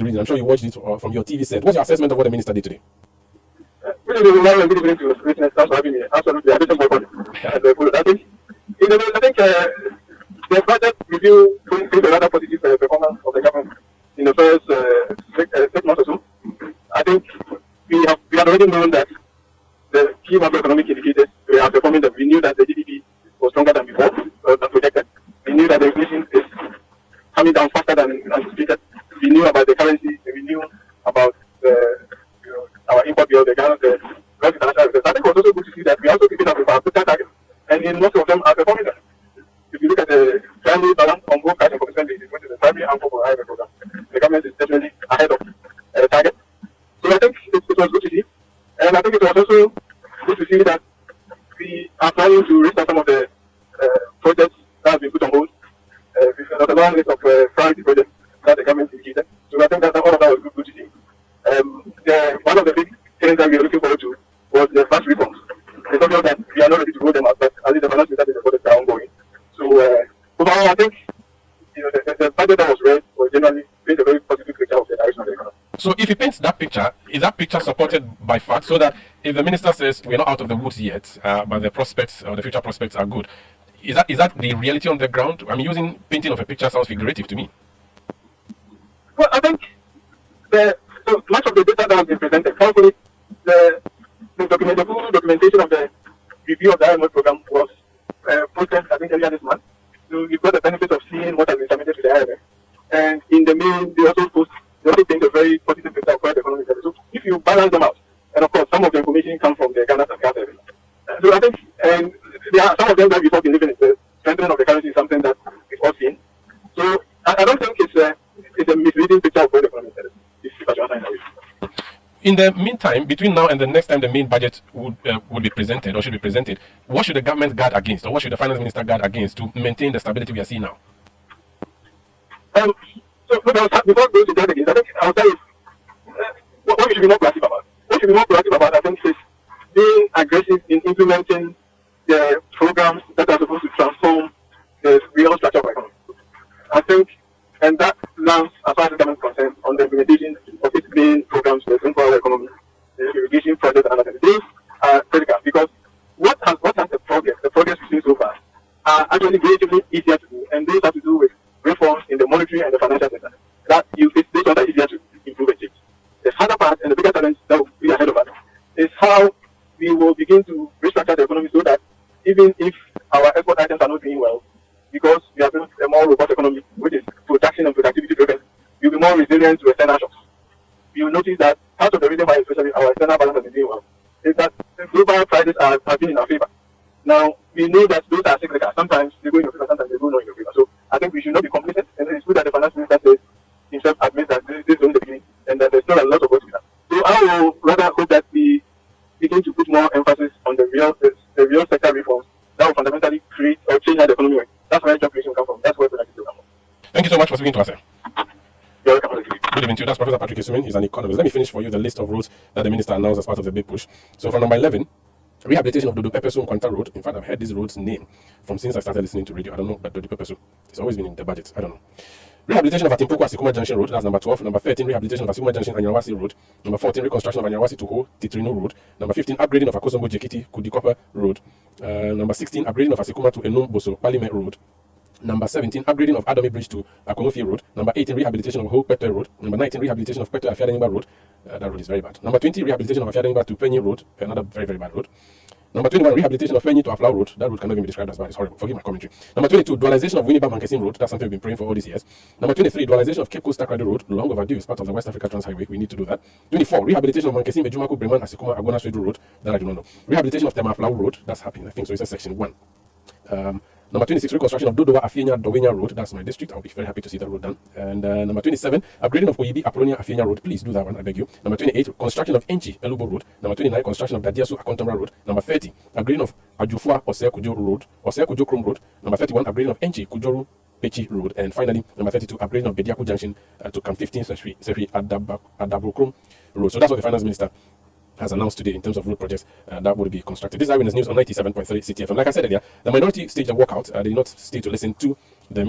I'm sure you watched it from your TV set. What's your assessment of what the minister did today? Really, good evening to listeners. Thanks for having me. Absolutely, I think the budget review brings a rather positive performance of the government in the first 6 months or so. I think we have already known that the key macroeconomic indicators are performing. That we knew that the GDP was stronger than before, than projected. We knew that the inflation is coming down faster than anticipated. We knew about the currency. We knew about our import bill, the Ghana, the gross international reserves. I think it was also good to see that we are also keeping up with our fiscal targets, and in most of them are performing them. If you look at the primary balance on both cash and commitment basis, which is the primary and for higher program, the government is definitely ahead of target. So I think it was good to see, and I think it was also good to see that we are planning to restart some of the projects that have been put on hold. There's a long list of priority projects that the government indicated. So I think that all of that was good to see. One of the big things that we are looking forward to was the tax reforms. It's obvious that we are not ready to roll them out, but at least the finance minister is the ongoing. So overall, I think the budget that was read was generally paint a very positive picture of the direction of the economy. So if he paints that picture, is that picture supported by facts? So that if the minister says we're not out of the woods yet, but the prospects or the future prospects are good, is that the reality on the ground? I mean, using painting of a picture sounds figurative to me. Well, I think so much of the data that has been presented, hopefully the full documentation of the review of the IMF program was posted, I think, earlier this month. So you've got the benefit of seeing what has been submitted to the IMF. And in the main, they also paint a very positive picture of where the economy is headed. So if you balance them out, and of course, some of the information comes from the Ghana and Ghana. So I think, and there are some of them that we've been living in. The strengthening of the currency is something that we've all seen. So I don't think it's a misleading picture of where the economy is headed. In the meantime, between now and the next time the main budget would be presented or should be presented, what should the government guard against, or what should the finance minister guard against to maintain the stability we are seeing now? So before going to that again, I think I'll tell you what we should be more proactive about. What we should be more proactive about, I think, is being aggressive in implementing the programs that are supposed to transform the real structure of our economy. I think, and that lands, as far as the government is concerned, on the implementation of its main programs to improve our economy, the irrigation project, and other things. These are critical because what has the progress we've seen so far, are actually relatively easier to do, and these have to do with reforms in the monetary and the financial sector. That these ones are easier to improve and change. The harder part and the bigger challenge that will be ahead of us is how we will begin to restructure the economy so that even if our export items are not doing well, because we have built a more robust economy, which is production and productivity driven, we'll be more resilient to external shocks. You will notice that part of the reason why especially our external balance has been doing well is that the global prices have been in our favor. Now, we know that those are cyclical. Sometimes they go in your favor, sometimes they go not in your favor. So I think we should not be complacent, and it's good that the finance minister says himself admits that this is only the beginning and that there's still a lot of work to be done. So I will rather hope that we begin to put more emphasis on the real sector reforms that will fundamentally create or change how the economy works. That's where job creation will come from. That's where productivity will come from. Thank you so much for speaking to us, sir. You're welcome. Good evening to you. That's Professor Patrick Asuming. He's an economist. Let me finish for you the list of roads that the minister announced as part of the big push. So from number 11, rehabilitation of Dodo Pepesu Nkwanta Road. In fact, I've heard this road's name from since I started listening to radio. I don't know, but Dodo Pepesu, it's always been in the budget. I don't know. Rehabilitation of Atimpoku Asikuma Junction Road. That's number 12. Number 13, rehabilitation of Asikuma Junction Anyawasi Road. Number 14, reconstruction of Anyawasi to Ho Titrino Road. Number 15, upgrading of Akosombo Jekiti Kudikopa Road. Number 16, upgrading of Asikuma to Enum Boso Parliament Road. Number 17, upgrading of Adomi Bridge to Akonofi Road. Number 18, rehabilitation of Ho Petwe Road. Number 19, rehabilitation of Petwe Afiadenimba Road. That road is very bad. Number 20, rehabilitation of Afiadenimba to Penny Road. Another very, very bad road. Number 21, rehabilitation of Penny to Aflau Road. That road cannot even be described as bad. It's horrible. Forgive my commentary. Number 22, dualization of Winneba Mankesim Road. That's something we've been praying for all these years. Number 23, dualization of Cape Coast Takrady Road. Long overdue. It's part of the West Africa Trans Highway. We need to do that. 24, rehabilitation of Mankesim Ejumaku Breman Asikuma Agona Street Road. That I do not know. Rehabilitation of Tema Aflau Road. That's happening. I think so. It's a section 1. Number 26, reconstruction of Dodowa Afienya Dowenya Road. That's my district. I'll be very happy to see that road done. And number 27, upgrading of Oyibi Apolonia Afienya Road. Please do that one, I beg you. Number 28, construction of Enchi Elubo Road. Number 29, construction of Dadiasu Akontamra Road. Number 30, upgrading of Ajufua Osea Kujo Road. Osea Kujo Krum Road. Number 31, upgrading of Enchi Kujoru Pechi Road. And finally, number 32, upgrading of Bediaku Junction to Camp 15 Sefi Adabukrum Road. So that's what the finance minister has announced today in terms of road projects that would be constructed. This is Eyewitness News on 97.3 CTFM. Like I said earlier, the minority staged a walkout. They did not stay to listen to the